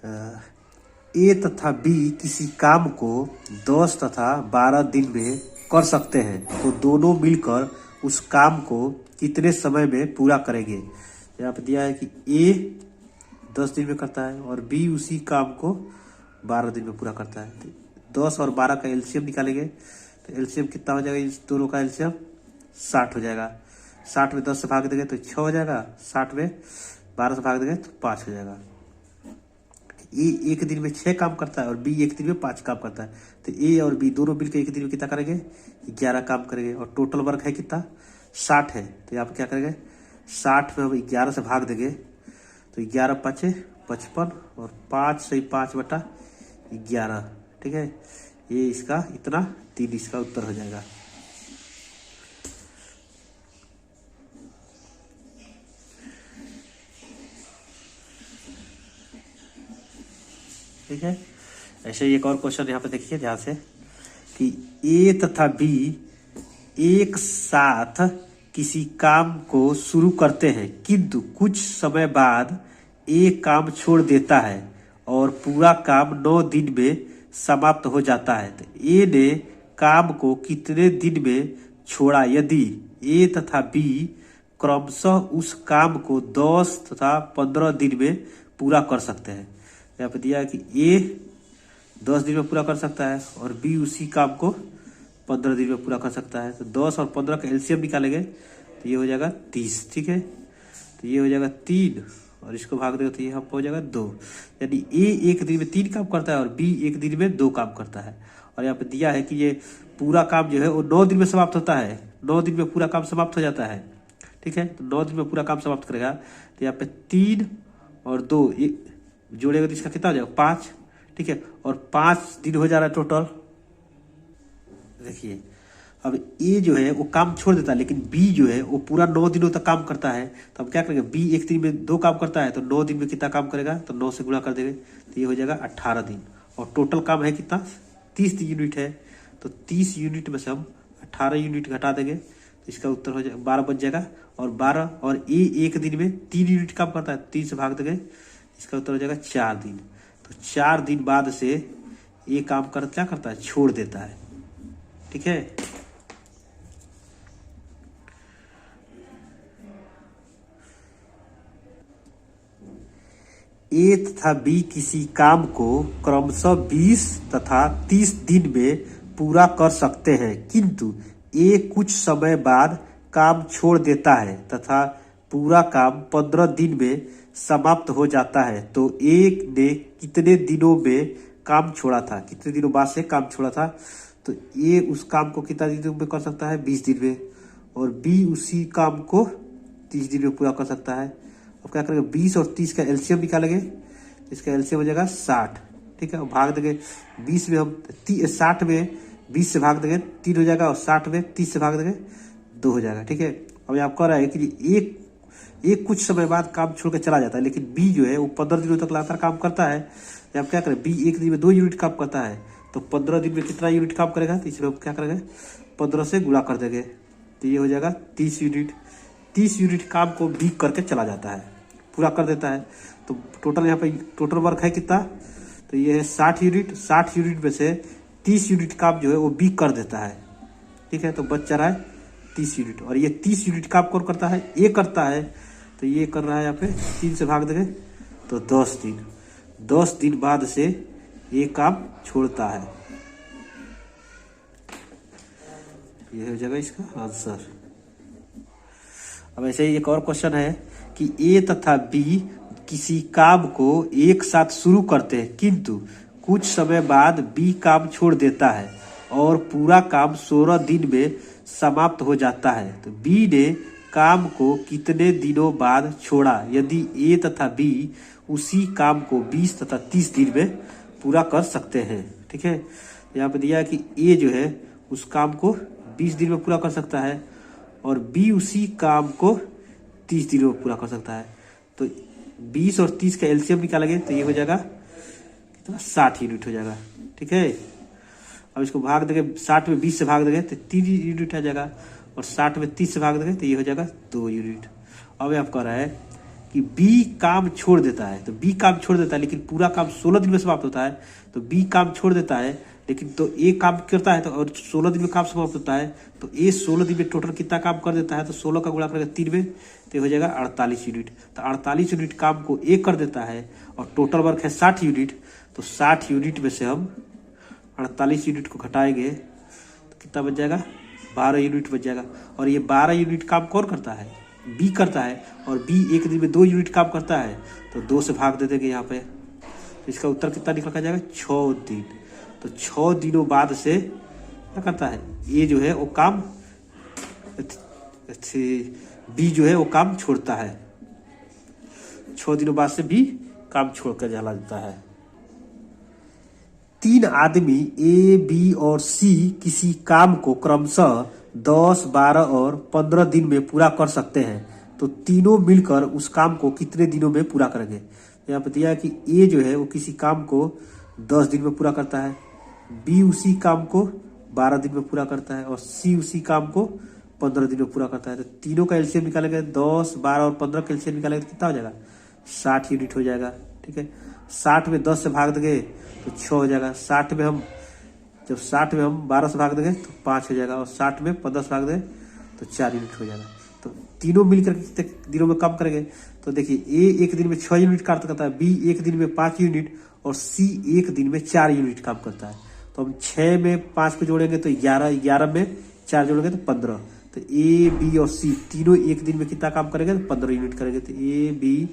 ए तथा बी किसी काम को 10 तथा 12 दिन में कर सकते हैं, तो दोनों मिलकर उस काम को कितने समय में पूरा करेंगे। यहाँ पे दिया है कि ए 10 दिन में करता है और बी उसी काम को 12 दिन में पूरा करता है। तो 10 और 12 का एलसीएम निकालेंगे, तो एलसीएम कितना हो जाएगा, इस दोनों का एलसीएम 60 हो जाएगा। 60 में 10 से भाग देंगे तो 6 हो जाएगा, 60 में 12 से भाग देंगे तो 5 हो जाएगा। ए एक दिन में 6 काम करता है और बी एक दिन में 5 काम करता है, तो ए और बी दोनों मिलकर एक दिन में कितना करेंगे, 11 काम करेंगे। और टोटल वर्क है कितना, 60 है। तो यहाँ पे क्या करेंगे, 60 में हम 11 से भाग देंगे तो 11 5 55 और 5 से 5/11, ठीक है। ये इसका इतना 3 इसका उत्तर हो जाएगा। ठीक है। ऐसे ही एक और क्वेश्चन यहाँ पे देखिए ध्यान से कि ए तथा बी एक साथ किसी काम को शुरू करते हैं, किंतु कुछ समय बाद ए काम छोड़ देता है और पूरा काम 9 दिन में समाप्त हो जाता है। तो ए ने काम को कितने दिन में छोड़ा यदि ए तथा बी क्रमशः उस काम को 10 तथा 15 दिन में पूरा कर सकते हैं। यहाँ पे दिया है कि ए 10 दिन में पूरा कर सकता है और बी उसी काम को 15 दिन में पूरा कर सकता है। तो 10 और 15 का एलसीएम निकालेंगे तो ये हो जाएगा 30, ठीक है। तो ये हो जाएगा 3 और इसको भाग देगा तो ये हो जाएगा 2। यानी ए एक दिन में 3 काम करता है और बी एक दिन में 2 काम करता है। और यहाँ पे दिया है कि ये पूरा काम जो है वो 9 दिन में समाप्त होता है, 9 दिन में पूरा काम समाप्त हो जाता है, ठीक है। तो 9 दिन में पूरा काम समाप्त करेगा। तो यहाँ पे 3 और 2 जोड़ेगा तो इसका कितना हो जाएगा, 5, ठीक है। और 5 दिन हो जा रहा है टोटल। देखिए अब ए जो है वो काम छोड़ देता है, लेकिन बी जो है वो पूरा 9 दिनों तक काम करता है। तो हम क्या करेंगे, बी एक दिन में 2 काम करता है तो 9 दिन में कितना काम करेगा, तो 9 से गुणा कर देंगे तो ये हो जाएगा 18 दिन। और टोटल काम है कितना, 30 यूनिट है। तो 30 यूनिट में से हम 18 यूनिट घटा देंगे तो इसका उत्तर हो जाएगा 12 बच जाएगा। और 12 और ए एक दिन में 3 यूनिट काम करता है, 3 से भाग देंगे, इसका उत्तर हो जाएगा 4 दिन। तो 4 दिन बाद से ये काम कर क्या करता है, छोड़ देता है, ठीक है। ए तथा बी किसी काम को क्रमशः 20 तथा 30 दिन में पूरा कर सकते हैं, किंतु ए कुछ समय बाद काम छोड़ देता है तथा पूरा काम 15 दिन में समाप्त हो जाता है। तो एक ने कितने दिनों में काम छोड़ा था, कितने दिनों बाद से काम छोड़ा था। तो ए उस काम को कितना दिनों में कर सकता है, 20 दिन में। और बी उसी काम को 30 दिन में पूरा कर सकता है। अब क्या करेंगे, 20 और 30 का एलसीएम निकालेंगे, इसका एलसीएम हो जाएगा 60, ठीक है। भाग देंगे 20 में हम 60 में 20 से भाग देंगे 3 हो जाएगा और 60 में 30 से भाग देंगे 2 हो जाएगा, ठीक है। अब आप कह रहा है कि एक कुछ समय बाद काम छोड़ के चला जाता है, लेकिन बी जो है वो 15 दिनों तक लगातार काम करता है। तो आप क्या करें, बी एक दिन में 2 यूनिट काम करता है तो 15 दिन में कितना यूनिट काम करेगा, तो इसमें हम क्या करेंगे 15 से गुणा कर देंगे तो ये हो जाएगा 30 यूनिट। 30 यूनिट काम को बी करके चला जाता है, पूरा कर देता है। तो टोटल यहाँ पे टोटल वर्क है कितना, तो ये है 60 यूनिट। 60 यूनिट में से 30 यूनिट काम जो है वो बी कर देता है, ठीक है। तो बच जा रहा है 30 यूनिट। और ये 30 यूनिट काम कौन करता है, ए करता है। तो ये कर रहा है यहाँ पे 3 से भाग देंगे तो 10 दिन। 10 दिन बाद से ये काम छोड़ता है। ये हो जाएगा इसका आंसर। अब ऐसे ही एक और क्वेश्चन है कि ए तथा बी किसी काम को एक साथ शुरू करते हैं, किंतु कुछ समय बाद बी काम छोड़ देता है और पूरा काम 16 दिन में समाप्त हो जाता है। तो बी ने काम को कितने दिनों बाद छोड़ा यदि ए तथा बी उसी काम को 20 तथा 30 दिन में पूरा कर सकते हैं, ठीक है। यहाँ पे दिया है कि ए जो है उस काम को 20 दिन में पूरा कर सकता है और बी उसी काम को 30 दिन में पूरा कर सकता है। तो 20 और 30 का एलसीएम निकालेंगे तो ये हो जाएगा कितना, 60 यूनिट हो जाएगा, ठीक है। अब इसको भाग देंगे, 60 में 20 से भाग देंगे तो 3 यूनिट आ जाएगा और 60 में 30 से भाग देंगे तो ये हो जाएगा 2 यूनिट। अब आप कह रहा है कि बी काम छोड़ देता है, तो बी काम छोड़ देता है लेकिन पूरा काम 16 दिन में समाप्त होता है, तो बी काम छोड़ देता है लेकिन तो ए काम करता है तो और 16 दिन में काम समाप्त होता है, तो ए 16 दिन में टोटल कितना काम कर देता है, तो 16 का गुणा करेगा 3 में, तो हो जाएगा 48 यूनिट। तो 48 यूनिट काम को ए कर देता है और टोटल वर्क है 60 यूनिट, तो 60 यूनिट में से हम 48 यूनिट को घटाएंगे तो कितना बच जाएगा, 12 यूनिट बच जाएगा। और ये 12 यूनिट काम कौन करता है, बी करता है, और बी एक दिन में 2 यूनिट काम करता है, तो 2 से भाग दे देंगे यहाँ पे, तो इसका उत्तर कितना निकल जाएगा, 6 दिन। तो 6 दिनों बाद से क्या करता है, ये जो है वो काम, बी जो है वो काम छोड़ता है, 6 दिनों बाद से बी काम छोड़कर चला देता है। 3 आदमी ए, बी और सी किसी काम को क्रमशः 10, 12 और 15 दिन में पूरा कर सकते हैं, तो तीनों मिलकर उस काम को कितने दिनों में पूरा करेंगे। यहाँ पे दिया है कि ए जो है वो किसी काम को 10 दिन में पूरा करता है, बी उसी काम को 12 दिन में पूरा करता है और सी उसी काम को 15 दिन में पूरा करता है। तो तीनों का एलसीएम निकालेंगे, 10, 12 और 15 का एलसीएम निकालेंगे तो कितना हो जाएगा, 60 यूनिट हो जाएगा। ठीक है, 60 में 10 से भाग देंगे तो 6 हो जाएगा, 60 में हम 12 से भाग देंगे तो 5 हो जाएगा, और 60 में 15 से भाग देंगे तो 4 यूनिट हो जाएगा। तो तीनों मिलकर कितने दिनों में काम करेंगे, तो देखिए ए एक दिन में 6 यूनिट काम करता है, बी एक दिन में 5 यूनिट और सी एक दिन में 4 यूनिट काम करता है। तो हम 6 में 5 को जोड़ेंगे तो 11, 11 में 4 जोड़ेंगे तो 15। तो ए, बी और सी तीनों एक दिन में कितना काम करेंगे, तो 15 यूनिट करेंगे। तो ए, बी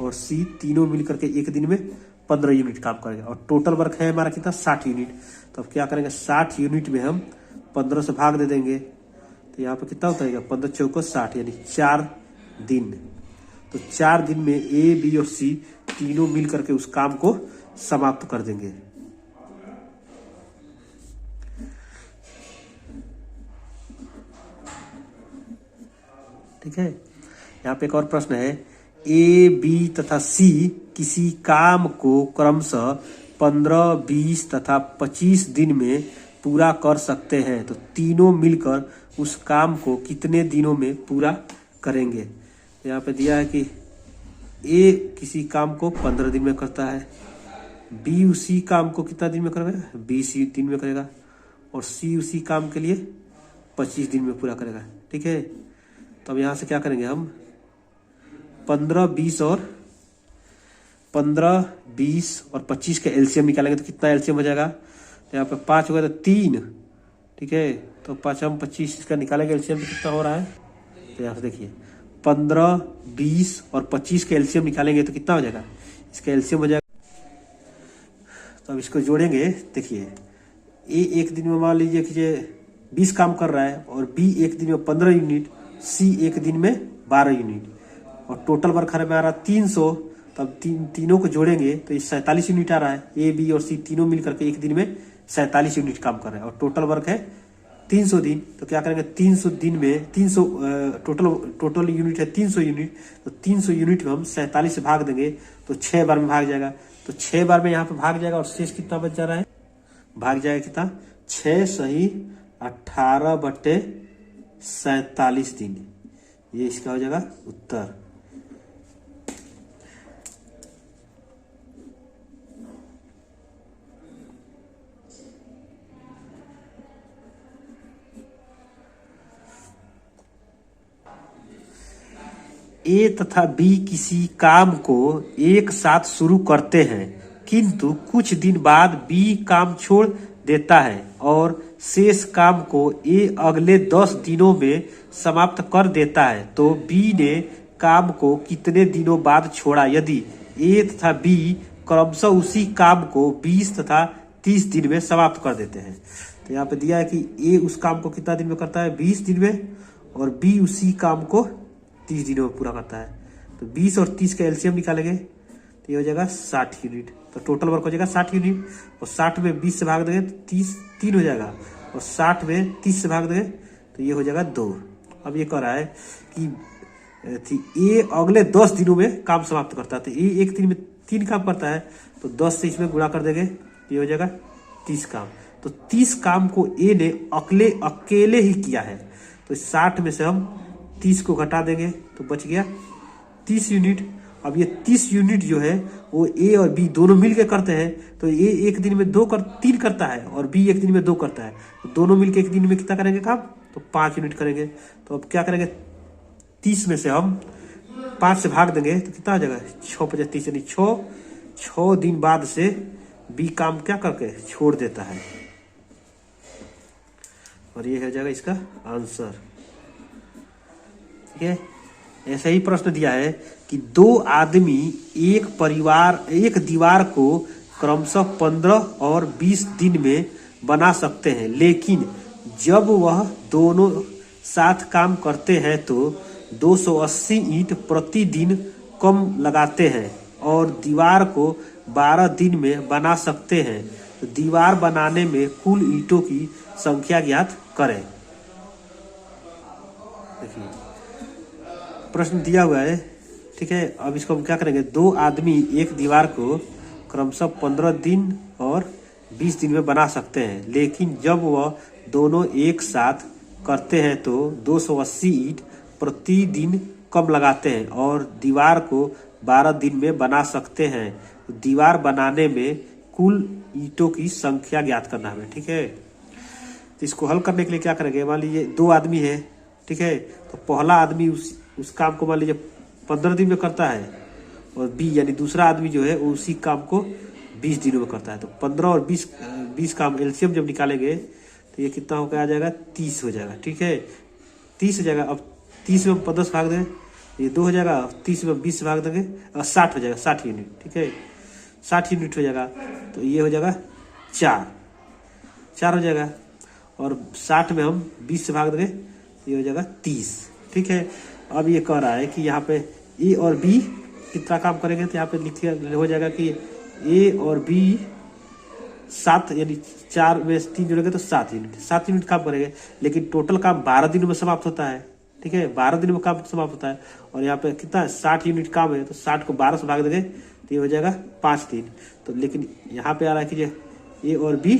और सी तीनों मिलकर के एक दिन में 15 यूनिट काम करेंगे, और टोटल वर्क है हमारा कितना, 60 यूनिट। तो अब क्या करेंगे, 60 यूनिट में हम 15 से भाग दे देंगे, तो यहाँ पे कितना होता है, 15 चौको 60 यानी 4 दिन। तो 4 दिन में ए, बी और सी तीनों मिल करके उस काम को समाप्त कर देंगे। ठीक है, यहाँ पे एक और प्रश्न है, ए, बी तथा सी किसी काम को क्रमशः 15, 20 तथा 25 दिन में पूरा कर सकते हैं, तो तीनों मिलकर उस काम को कितने दिनों में पूरा करेंगे। यहाँ पे दिया है कि ए किसी काम को 15 दिन में करता है, बी उसी काम को कितना दिन में करेगा, 20 दिन में करेगा, और सी उसी काम के लिए 25 दिन में पूरा करेगा। ठीक है, तो अब यहाँ से क्या करेंगे हम, 15, 20 और 25 का एलसीएम निकालेंगे तो कितना एलसीएम हो जाएगा, तो यहाँ पे 5 होगा तो 3। ठीक है, तो 5 हम 25 इसका निकालेंगे एलसीएम तो कितना हो रहा है, तो यहाँ से देखिए 15, 20 और 25 का एलसीएम निकालेंगे तो कितना हो जाएगा, इसका एलसीएम हो जाएगा। तो अब इसको जोड़ेंगे, देखिए ए एक दिन में मान लीजिए कि 20 काम कर रहा है, और बी एक दिन में 15 यूनिट, सी एक दिन में 12 यूनिट, और टोटल वर्क हमारा 300। तब तीनों को जोड़ेंगे तो 47 यूनिट आ रहा है। ए, बी और सी तीनों मिलकर के एक दिन में 47 यूनिट काम कर रहे हैं, और टोटल वर्क है 300 दिन। तो क्या करेंगे, 300 दिन में 300 टोटल यूनिट है 300 यूनिट, तो 300 यूनिट में हम 47 से भाग देंगे तो 6 बार में भाग जाएगा, तो 6 बार में यहाँ पे भाग जाएगा, और शेष कितना बच जा रहा है, भाग जाएगा कितना, 6 सही 18/47 दिन, ये इसका हो जाएगा उत्तर। ए तथा बी किसी काम को एक साथ शुरू करते हैं, किंतु कुछ दिन बाद बी काम छोड़ देता है और शेष काम को ए अगले 10 दिनों में समाप्त कर देता है, तो बी ने काम को कितने दिनों बाद छोड़ा यदि ए तथा बी क्रमशः उसी काम को 20 तथा 30 दिन में समाप्त कर देते हैं। तो यहाँ पे दिया है कि ए उस काम को कितना दिन में करता है, 20 दिन में, और बी उसी काम को 30 दिनों में पूरा करता है। तो 20 और 30 का एलसीएम निकालेंगे तो ये हो जाएगा 60 यूनिट, तो टोटल वर्क हो जाएगा 60 यूनिट, और 60 में 20 से भाग देंगे तो 30 3 हो जाएगा, और 60 में 30 से भाग देंगे तो ये हो जाएगा 2। अब ये कह रहा है कि ए अगले 10 दिनों में काम समाप्त करता है, तो ए एक दिन में 3 काम करता है, तो 10 से इसमें गुणा कर देंगे, ये हो जाएगा 30 काम। तो 30 काम को ए ने अकेले ही किया है, तो 60 में से हम 30 को घटा देंगे तो बच गया 30 यूनिट। अब ये 30 यूनिट जो है वो ए और बी दोनों मिलके करते हैं, तो ए एक दिन में 3 करता है और बी एक दिन में 2 करता है, तो दोनों मिलके एक दिन में कितना करेंगे काम, तो 5 यूनिट करेंगे। तो अब क्या करेंगे, 30 में से हम 5 से भाग देंगे तो कितना हो जाएगा, 6 × 30 यानी 6 दिन बाद से बी काम क्या करके छोड़ देता है, और ये हो जाएगा इसका आंसर। ठीक है, ऐसा ही प्रश्न दिया है कि 2 आदमी एक दीवार को क्रमशः 15 और 20 दिन में बना सकते हैं, लेकिन जब वह दोनों साथ काम करते हैं तो 280 ईंट प्रतिदिन कम लगाते हैं और दीवार को 12 दिन में बना सकते हैं, तो दीवार बनाने में कुल ईंटों की संख्या ज्ञात करें। देखिए प्रश्न दिया हुआ है, ठीक है। अब इसको हम क्या करेंगे, 2 आदमी एक दीवार को क्रमशः 15 दिन और 20 दिन में बना सकते हैं, लेकिन जब वह दोनों एक साथ करते हैं तो 280 ईंट प्रतिदिन कम लगाते हैं और दीवार को 12 दिन में बना सकते हैं, तो दीवार बनाने में कुल ईंटों की संख्या ज्ञात करना है। ठीक है, तो इसको हल करने के लिए क्या करेंगे, मान लीजिए 2 आदमी है, ठीक है, तो पहला आदमी उस काम को मान लीजिए 15 दिन में करता है और बी यानी दूसरा आदमी जो है वो उसी काम को 20 दिनों में करता है, तो 15 और 20 काम एलसीएम जब निकालेंगे तो ये कितना होकर आ जाएगा, 30 हो जाएगा। ठीक है, 30 हो जाएगा। अब 30 में 15 से भाग दें ये 2 हो जाएगा, 30 में 20 से भाग देंगे और 60 हो जाएगा, 60 यूनिट। ठीक है, 60 यूनिट हो जाएगा, तो ये हो जाएगा 4 हो जाएगा, और 60 में हम 20 से भाग देंगे ये हो जाएगा 30। ठीक है, अब ये कह रहा है कि यहाँ पे ए और बी कितना काम करेंगे, तो यहाँ पे लिखिए हो जाएगा कि ए और बी 7 यानी 4 में 3 जोड़ेंगे तो 7 यूनिट काम करेंगे, लेकिन टोटल काम 12 दिनों में समाप्त होता है। ठीक है, 12 दिनों में काम समाप्त होता है, और यहाँ पे कितना 60 यूनिट काम है, तो 60 को 12 से भाग देंगे तो ये हो जाएगा 5 दिन। तो लेकिन यहाँ पे आ रहा है कि ए और बी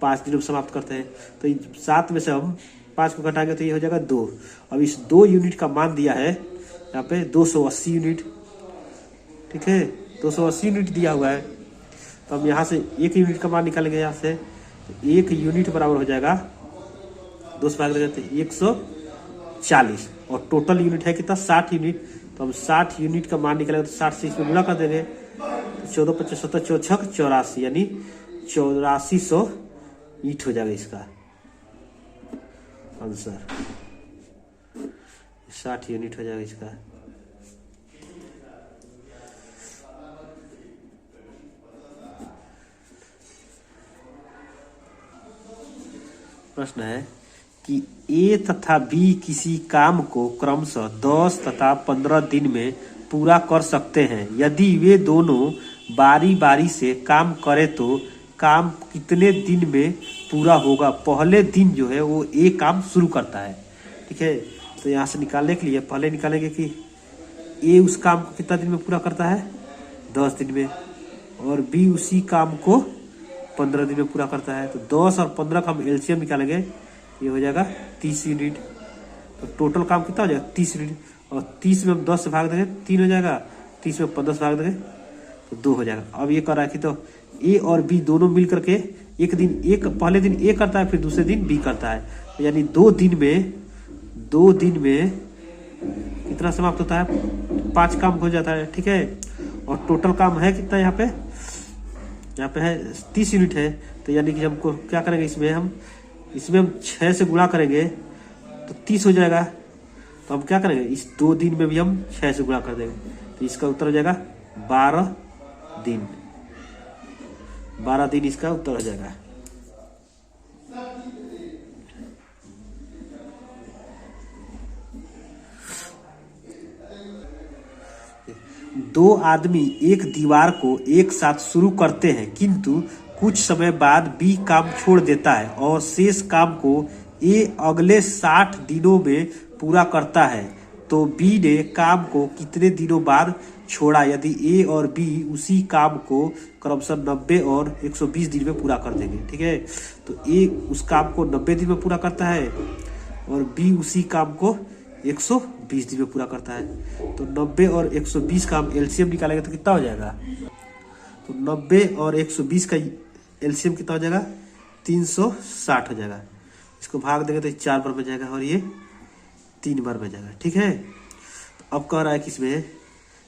5 दिनों में समाप्त करते हैं, तो 7 में से हम 5 को घटाएंगे तो ये हो जाएगा 2। अब इस 2 यूनिट का मान दिया है यहाँ पे 280 यूनिट। ठीक है, 280 यूनिट दिया हुआ है, तो हम यहाँ से 1 यूनिट का मान निकालेंगे। यहाँ से 1 यूनिट बराबर हो जाएगा 2 से भाग देंगे तो 140, और टोटल यूनिट है कितना 60 यूनिट, तो हम 60 यूनिट का मान निकालेंगे तो 60 से इसमें गुणा कर देंगे, 14 × 5 = 17 × 4 = 84 यानी 8400 ईंट हो जाएगा इसका आंसर। 60 यूनिट हो जाएगा इसका। प्रश्न है कि ए तथा बी किसी काम को क्रमशः 10 तथा 15 दिन में पूरा कर सकते हैं, यदि वे दोनों बारी बारी से काम करें तो काम कितने दिन में पूरा होगा। पहले दिन जो है वो ए काम शुरू करता है। ठीक है, तो यहाँ से निकालने के लिए पहले निकालेंगे कि ए उस काम को कितना दिन में पूरा करता है, 10 दिन में, और बी उसी काम को 15 दिन में पूरा करता है, तो 10 और 15 का हम एलसीएम निकालेंगे, ये हो जाएगा 30 यूनिट। तो टोटल काम कितना हो जाएगा 30 यूनिट, और 30 में हम 10 से भाग देंगे 3 हो जाएगा, 30 में 15 से भाग देंगे तो 2 हो जाएगा। अब ये कर रहा है कि तो ए और बी दोनों मिल करके पहले दिन ए करता है, फिर दूसरे दिन बी करता है, तो यानी 2 दिन में कितना समाप्त होता है, 5 काम हो जाता है। ठीक है, और टोटल काम है कितना, यहाँ पे है 30 यूनिट है, तो यानी कि हमको क्या करेंगे, इसमें हम 6 से गुणा करेंगे तो 30 हो जाएगा, तो हम क्या करेंगे, इस 2 दिन में भी हम 6 से गुणा कर देंगे, तो इसका उत्तर हो जाएगा 12 दिन। 12 दिन इसका उत्तर हो जाएगा। दो आदमी एक दीवार को एक साथ शुरू करते हैं, किंतु कुछ समय बाद बी काम छोड़ देता है और शेष काम को ए अगले 60 दिनों में पूरा करता है, तो बी ने काम को कितने दिनों बाद छोड़ा, यदि ए और बी उसी काम को क्रमशः 90 और 120 दिन में पूरा कर देंगे। ठीक है, तो ए उस काम को 90 दिन में पूरा करता है और बी उसी काम को 120 दिन में पूरा करता है। तो 90 और 120 का हम एलसीएम निकालेंगे तो कितना हो जाएगा? तो 90 और 120 का एलसीएम कितना हो जाएगा? 360 हो जाएगा। इसको भाग देंगे तो 4 बार बच जाएगा और ये 3 बार बच जाएगा। ठीक है, तो अब कह रहा है कि इसमें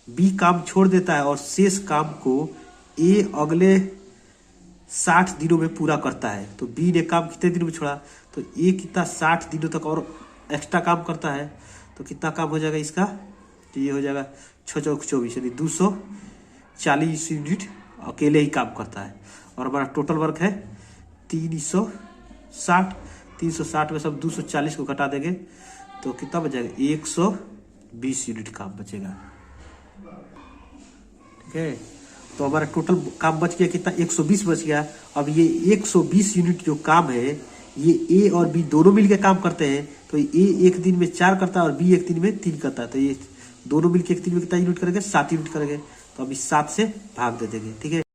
बी काम छोड़ देता है और शेष काम को ए अगले 60 दिनों में पूरा करता है। तो बी ने काम कितने दिनों में छोड़ा? तो ए कितना 60 दिनों तक और एक्स्ट्रा काम करता है। तो कितना काम हो जाएगा इसका? तो ये हो जाएगा 6 चौक 24 यानी 240 यूनिट अकेले ही काम करता है। और हमारा टोटल वर्क है 360। 360 में सब 240 को घटा देंगे तो कितना बचेगा? 120 यूनिट काम बचेगा। ठीक है, तो हमारा टोटल काम बच गया कितना? 120 बच गया। अब ये 120 यूनिट जो काम है ये ए और बी दोनों मिलकर काम करते हैं। तो ए एक दिन में 4 करता है और बी एक दिन में 3 करता है। तो ये दोनों मिलकर एक दिन में कितना यूनिट करेंगे? 7 यूनिट करेंगे। तो अभी 7 से भाग दे देंगे। ठीक है।